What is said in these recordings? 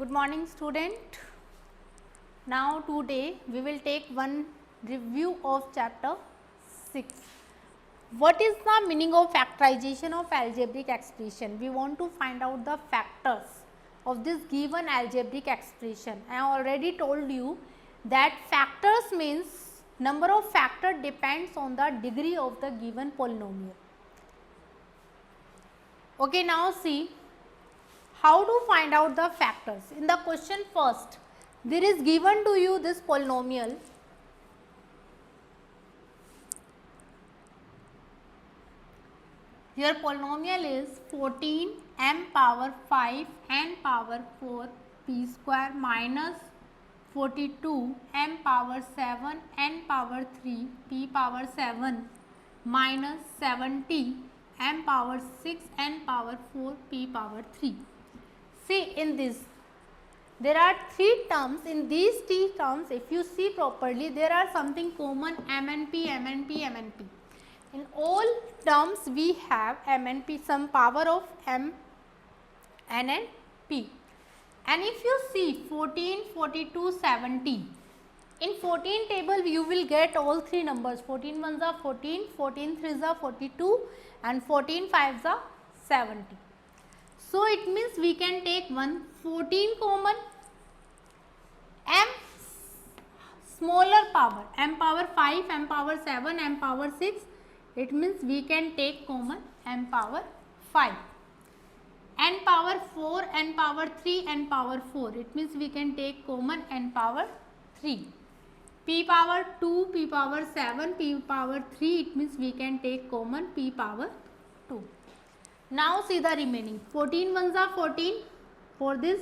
Good morning student. Now today we will take one review of chapter 6. What is the meaning of factorization of algebraic expression? We want to find out the factors of this given algebraic expression. I already told you that factors means number of factor depends on the degree of the given polynomial. Okay, now see how to find out the factors. In the question first, there is given to you this polynomial. Your polynomial is 14 m power 5 n power 4 p square minus 42 m power 7 n power 3 p power 7 minus 70 m power 6 n power 4 p power 3. See, in this there are three terms. In these three terms, if you see properly, there are something common m and p, m and p, m and p. In all terms we have m and p, some power of m, n and p. And if you see 14, 42, 70, in 14 table you will get all three numbers. 14 ones are 14, 14 threes are 42 and 14 fives are 70. So it means we can take 14 common, m smaller power, m power 5, m power 7, m power 6, it means we can take common m power 5. N power 4, n power 3, n power 4, it means we can take common n power 3. P power 2, p power 7, p power 3, it means we can take common p power 2. Now see the remaining. 14 ones are 14. For this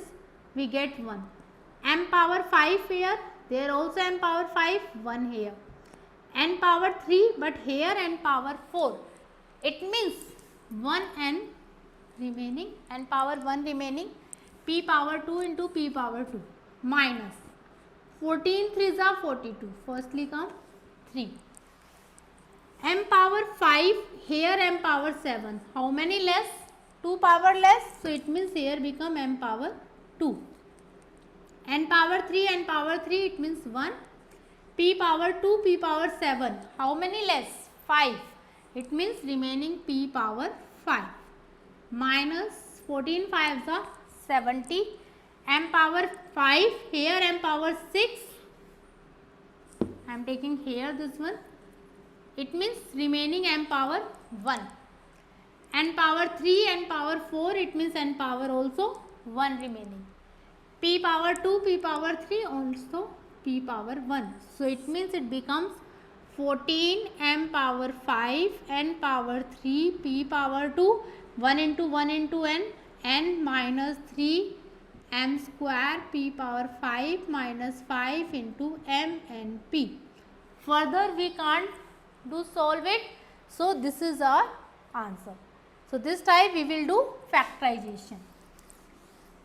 we get 1. M power 5 here. There also m power 5. 1 here. N power 3. But here n power 4. It means 1 n remaining. N power 1 remaining. P power 2 into p power 2. Minus 14 threes are 42. Firstly come 3. M power 5, here m power 7. How many less? 2 power less. So it means here become m power 2. N power 3, n power 3, it means 1. P power 2, p power 7. How many less? 5. It means remaining p power 5. Minus 14 fives are 70. M power 5, here m power 6. I am taking here this one. It means remaining m power 1. N power 3, n power 4, it means n power also 1 remaining. P power 2, p power 3, also p power 1. So it means it becomes 14 m power 5, n power 3, p power 2, 1 into n, n minus 3 m square p power 5 minus 5 into m and p. Further we can't solve it. So this is our answer. So this type we will do factorization.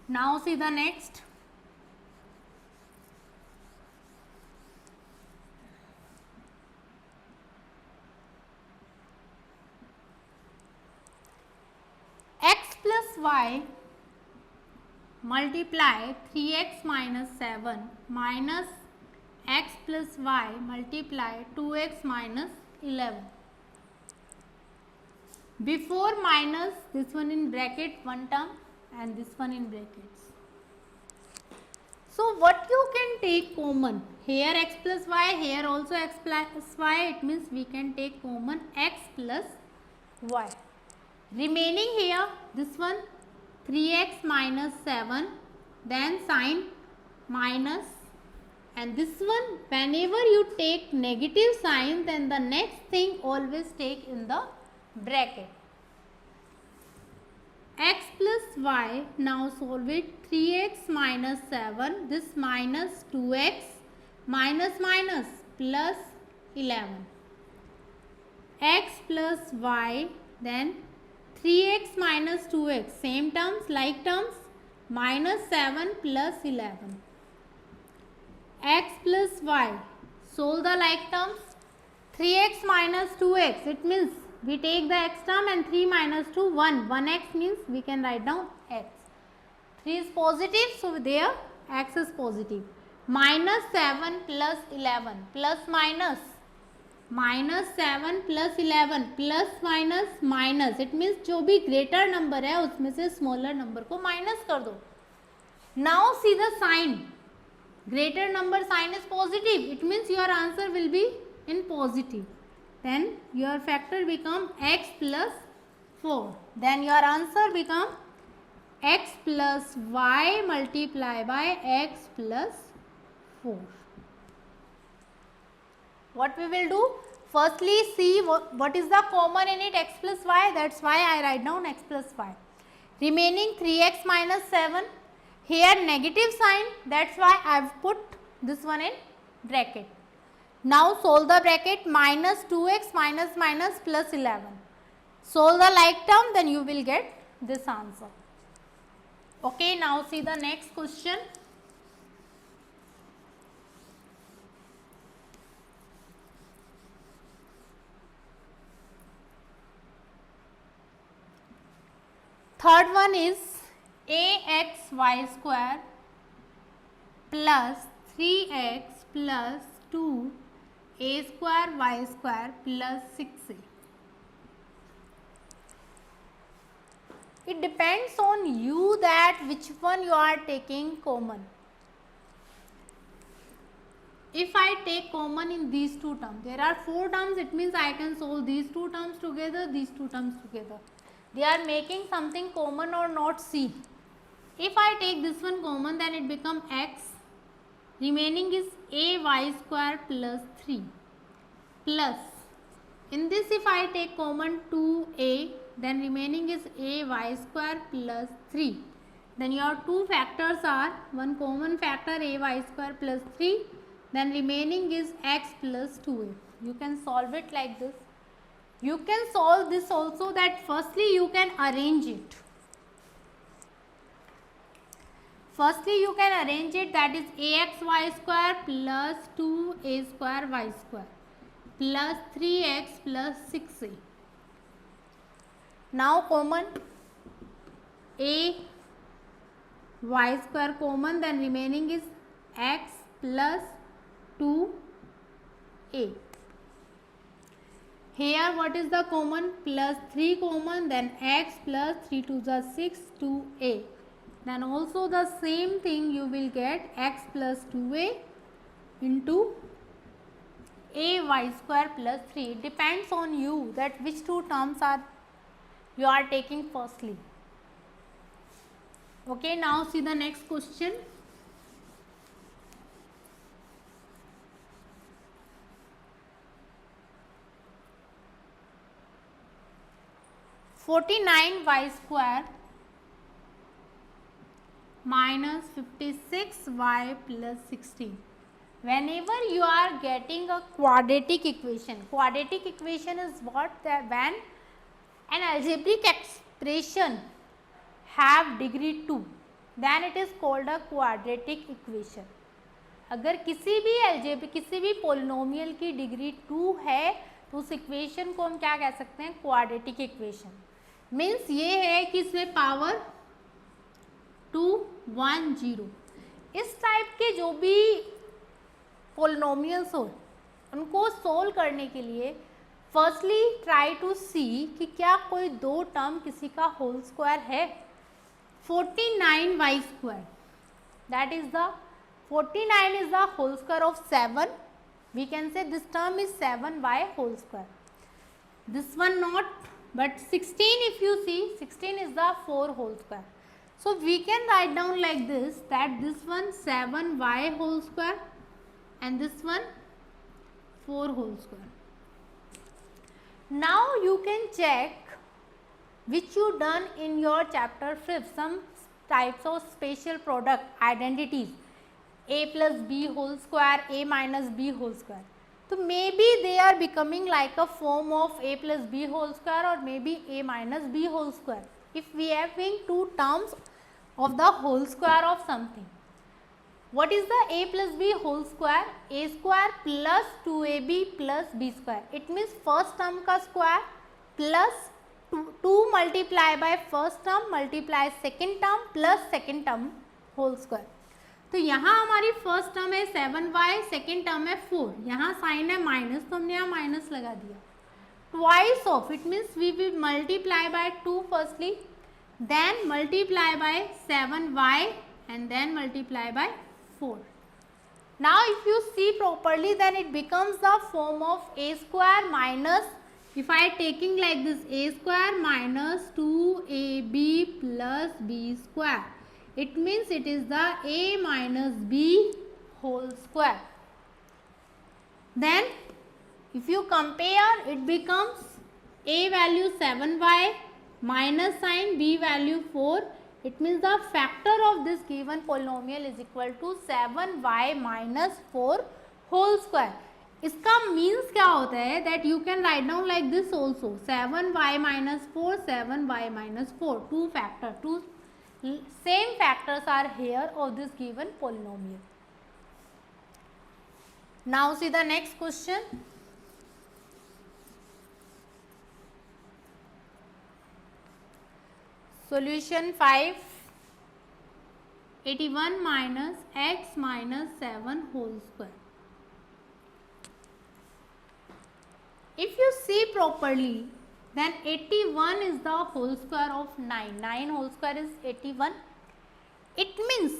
Now see the next. X plus y multiply 3x minus 7 minus x plus y multiply 2x minus 11. Before minus, this one in bracket one term and this one in brackets. So what you can take common? Here x plus y, here also x plus y, it means we can take common x plus y. Remaining here, this one 3x minus 7, then sign minus, and this one whenever you take negative sign, then the next thing always take in the bracket. X plus y, now solve it. 3x minus 7, this minus 2x minus minus plus 11. X plus y, then 3x minus 2x, same terms, like terms, minus 7 plus 11. X plus y, solve the like terms, 3x minus 2x, it means we take the x term and 3 minus 2, 1. 1x means we can write down x. 3 is positive, so there x is positive. Minus 7 plus 11 plus minus, minus 7 plus 11 plus minus minus, it means जो भी greater number है उसमें से smaller number को minus कर दो. Now see the sign. Greater number sign is positive, it means your answer will be in positive. Then your factor become x plus 4. Then your answer become x plus y multiplied by x plus 4. What we will do? Firstly see what is the common in it, x plus y. That's why I write down x plus y. Remaining 3x minus 7. Here negative sign, that's why I have put this one in bracket. Now solve the bracket. Minus 2x minus minus plus 11. Solve the like term, then you will get this answer. Okay, now see the next question. Third one is axy square plus 3x plus 2a square y square plus 6a. It depends on you that which one you are taking common. If I take common in these two terms, there are 4 terms, it means I can solve these 2 terms together, these 2 terms together. They are making something common or not, see. If I take this one common, then it become x, remaining is ay square plus 3 plus, in this if I take common 2a, then remaining is ay square plus 3. Then your 2 factors are, one common factor ay square plus 3, then remaining is x plus 2a. You can solve it like this. You can solve this also, that firstly you can arrange it. Firstly you can arrange it, that is axy square plus 2a square y square plus 3x plus 6a. Now common a y square common, then remaining is x plus 2a. Here what is the common? Plus 3 common, then x plus 3 to the 6, 2a. Then also the same thing you will get x plus 2a into ay square plus 3. It depends on you that which 2 terms are you are taking firstly. Okay, now see the next question. (49y square minus 56y plus 16). Whenever you are getting a quadratic equation is what? That when an algebraic expression have degree 2, then it is called a quadratic equation. अगर किसी भी polynomial की degree 2 है तो उस equation को हम क्या कह सकते हैं? Quadratic equation. मीन्स ये है कि इसमें पावर 2, 1, 0. इस टाइप के जो भी पोलिनोमियल्स हो उनको सोल्व करने के लिए फर्स्टली ट्राई टू सी कि क्या कोई 2 टर्म किसी का होल स्क्वायर है. 49y square, that is the 49 is the whole square of 7. We can say this term is 7y whole square. This one not, but 16 if you see, 16 is the 4 whole square. So we can write down like this, that this one 7y whole square and this one 4 whole square. Now you can check which you done in your chapter 5, some types of special product identities, a plus b whole square, a minus b whole square. So maybe they are becoming like a form of a plus b whole square or maybe a minus b whole square if we are having 2 terms of the whole square of something. What is the a plus b whole square? A square plus 2ab plus b square. It means first term का square plus 2 multiply by first term multiply second term plus second term whole square. तो यहाँ हमारी first term है 7y, second term है 4, यहाँ sign है minus तो हमने यहाँ माइनस लगा दिया। Twice of it means we will multiply by 2 firstly, then multiply by 7y and then multiply by 4. Now if you see properly then it becomes the form of a square minus, if I taking like this, a square minus 2ab plus b square, it means it is the a minus b whole square. Then if you compare it becomes a value 7y minus sign b value 4. It means the factor of this given polynomial is equal to 7y minus 4 whole square. इसका means क्या होता है that you can write down like this also, 7y minus 4, 7y minus 4, two same factors are here of this given polynomial. Now see the next question. Solution 5, 81 minus x minus 7 whole square. If you see properly, then 81 is the whole square of 9. 9 whole square is 81. It means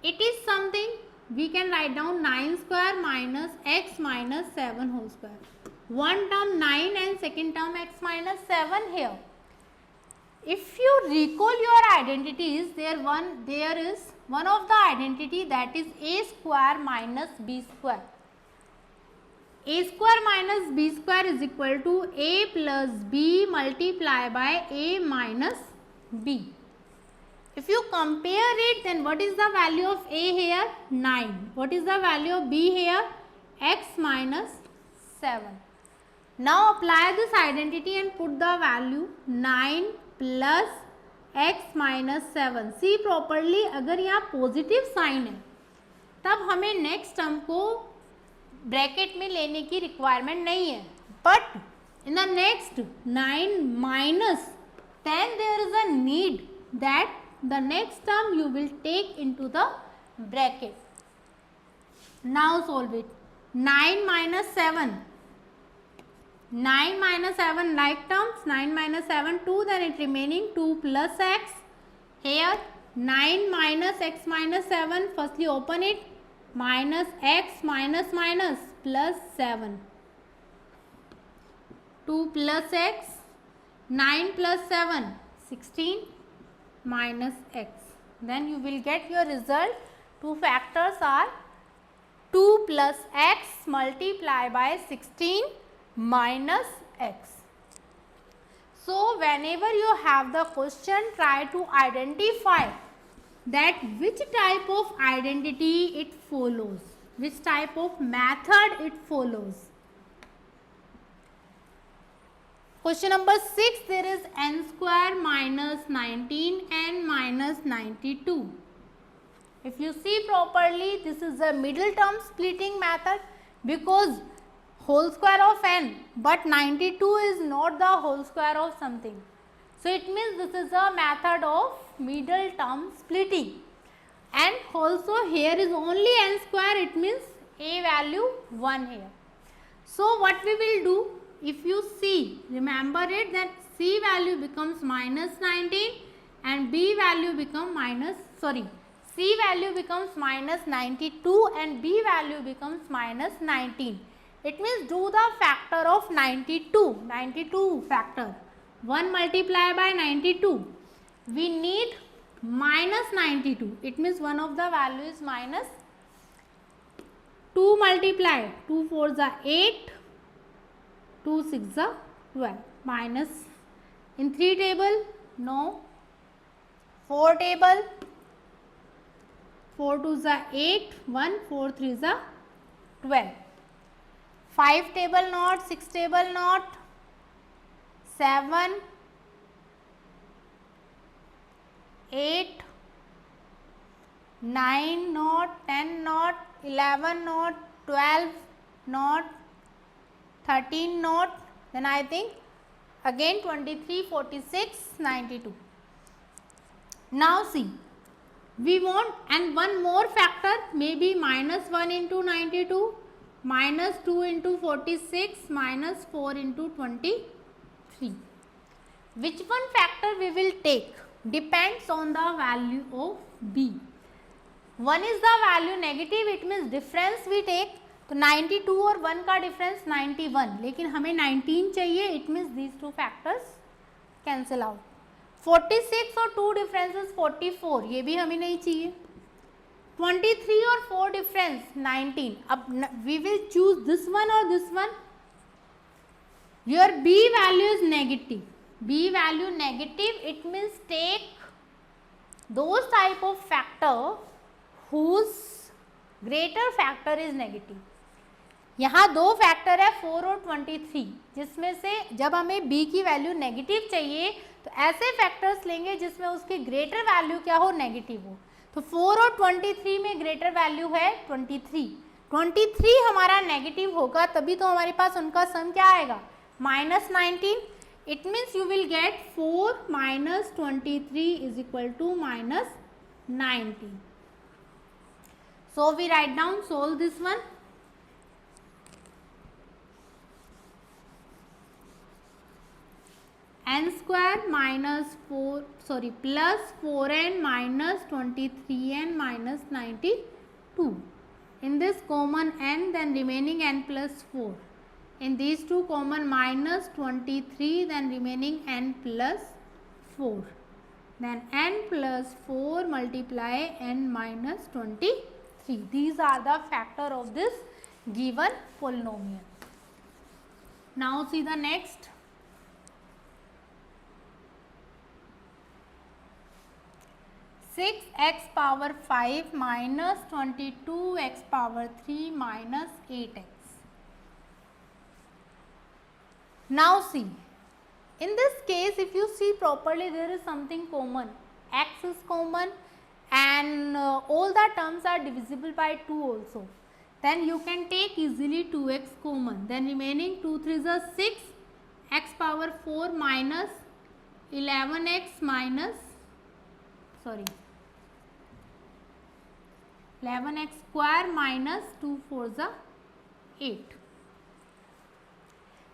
it is something we can write down 9 square minus x minus 7 whole square. One term 9 and second term x minus 7 here. If you recall your identities, there is one of the identity that is a square minus b square. A square minus b square is equal to a plus b multiplied by a minus b. If you compare it, then what is the value of a here? 9. What is the value of b here? X minus 7. Now apply this identity and put the value 9 plus x minus 7. See properly, अगर यहाँ positive sign है तब हमें next term को bracket में लेने की requirement नहीं है, but in the next 9 minus 10 there is a need that the next term you will take into the bracket. Now solve it. 9 minus 7, 9 minus 7 like terms, 9 minus 7 2, then it remaining 2 plus x. Here 9 minus x minus 7, firstly open it, minus x minus minus plus 7, 2 plus x, 9 plus 7 16 minus x. Then you will get your result. Two factors are 2 plus x multiplied by 16 minus x. So whenever you have the question, try to identify that which type of identity it follows, which type of method it follows. Question number 6, there is n square minus 19n minus 92. If you see properly, this is the middle term splitting method because whole square of n, but 92 is not the whole square of something. So it means this is a method of middle term splitting. And also here is only n square, it means a value 1 here. So what we will do, if you see, remember it that c value becomes minus 19 and b value becomes c value becomes minus 92 and b value becomes minus 19. It means do the factor of 92 factor, 1 multiplied by 92, we need minus 92, it means one of the value is minus, 2 multiplied, 2 4s are 8, 2 6s are 12, minus, in 3 table, no, 4 table, 4 2s are 8, 1, 4 3s are 12. 5 table not, 6 table not, 7, 8, 9 not, 10 not, 11 not, 12 not, 13 not, then I think again 23, 46, 92. Now see, we want and one more factor, maybe minus 1 into 92, minus 2 into 46, minus 4 into 23. Which one factor we will take depends on the value of b. One is the value negative, it means difference we take. तो 92 और 1 का difference 91, लेकिन हमें 19 चाहिए, it means these two factors cancel out. 46 और 2 differences 44, ये भी हमें नहीं चाहिए. 23 और 4 डिफरेंस 19. अब we will choose this one और this one. Your b value is negative. b value negative, it means take those type of factor whose greater factor is negative. यहाँ दो फैक्टर है 4 और 23, जिसमें से जब हमें b की वैल्यू नेगेटिव चाहिए तो ऐसे फैक्टर्स लेंगे जिसमें उसकी ग्रेटर वैल्यू क्या हो, नेगेटिव हो. तो 4 और 23 में ग्रेटर वैल्यू है 23. 23 हमारा नेगेटिव होगा तभी तो हमारे पास उनका सम क्या आएगा, -19. It means you will get 4 minus 23 is equal to minus 19. So we write down, solve this one. N square minus 4, sorry, plus 4n minus 23n minus 92. In this common n, then remaining n plus 4. In these two common minus 23, then remaining n plus 4. Then n plus 4 multiply n minus 23. These are the factor of this given polynomial. Now see the next. Six x power 5 minus 22 x power 3 minus 8x. Now see, in this case if you see properly, there is something common. X is common and all the terms are divisible by 2 also. Then you can take easily 2x common. Then remaining 2 3s are 6, x power 4 minus 11x minus, sorry, 11x square minus 2 4s are 8.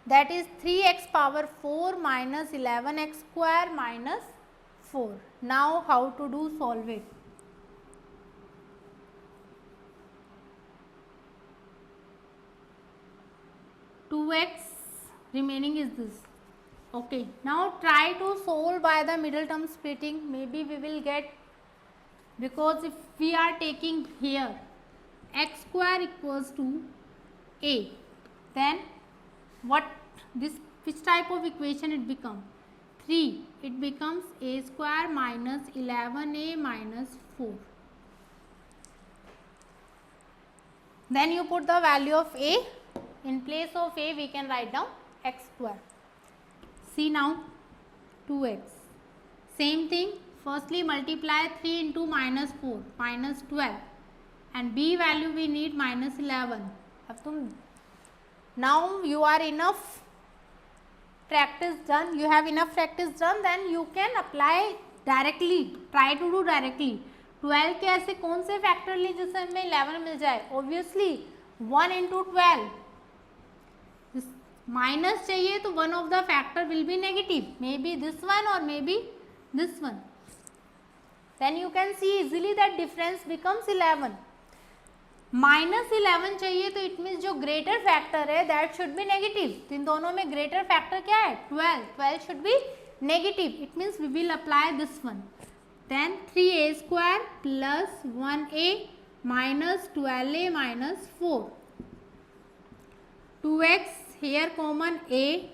That is 3x power 4 minus 11x square minus 4. Now how to do, solve it. Remaining is this. Okay, now try to solve by the middle term splitting. Maybe we will get, because if we are taking here x square equals to a, then what this, which type of equation it become? 3. It becomes a square minus 11a minus 4. Then you put the value of a. In place of a we can write down x square. See now 2x. Same thing. Firstly multiply 3 into minus 4, minus 12. And b value we need minus 11. अब तुम, now you are enough practice done, you have enough practice done, then you can apply directly, try to do directly. 12 के ऐसे कौन से factor ली जिससे हमें 11 मिल जाए? Obviously 1 into 12. Minus चाहिए तो one of the factor will be negative, maybe this one or maybe this one. Then you can see easily that difference becomes 11. Minus 11 चाहिए तो इट मीन्स जो ग्रेटर फैक्टर है that should be negative. तो इन दोनों में greater factor क्या है? 12. 12 should be negative. It means we will apply this one. Then 3a square plus 1a minus 12a minus 4. 2x here common a,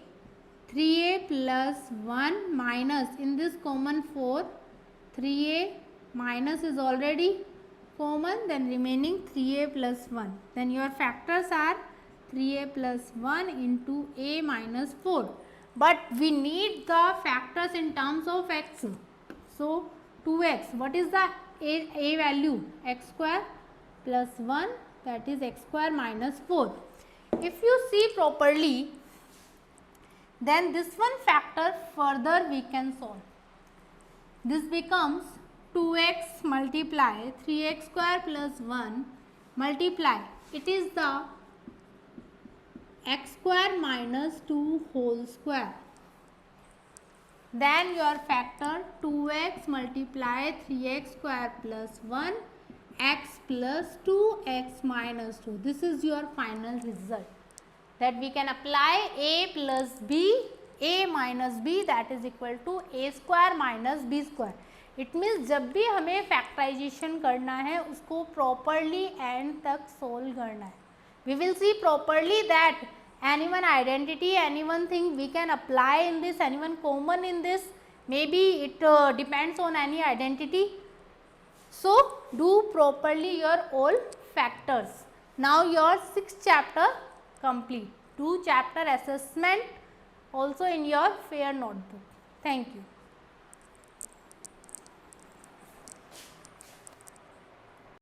3a plus 1 minus, in this common 4, 3a minus is already common, then remaining 3a plus 1. Then your factors are 3a plus 1 into a minus 4. But we need the factors in terms of x. So 2x, what is the a value? X square plus 1, that is x square minus 4. If you see properly, Then this one factor further we can solve. This becomes 2x multiply 3x square plus 1 multiply. It is the x square minus 2 whole square. Then your factor 2x multiply 3x square plus 1 x plus 2x minus 2. This is your final result. That we can apply a plus b, a minus b, that is equal to a square minus b square. It means जब भी हमें factorisation करना है उसको properly end तक solve करना है. We will see properly that any one identity, any one thing we can apply in this, any one common in this. Maybe it depends on any identity. So do properly your all factors. Now your 6th chapter complete. Do chapter assessment also in your fair notebook. Thank you.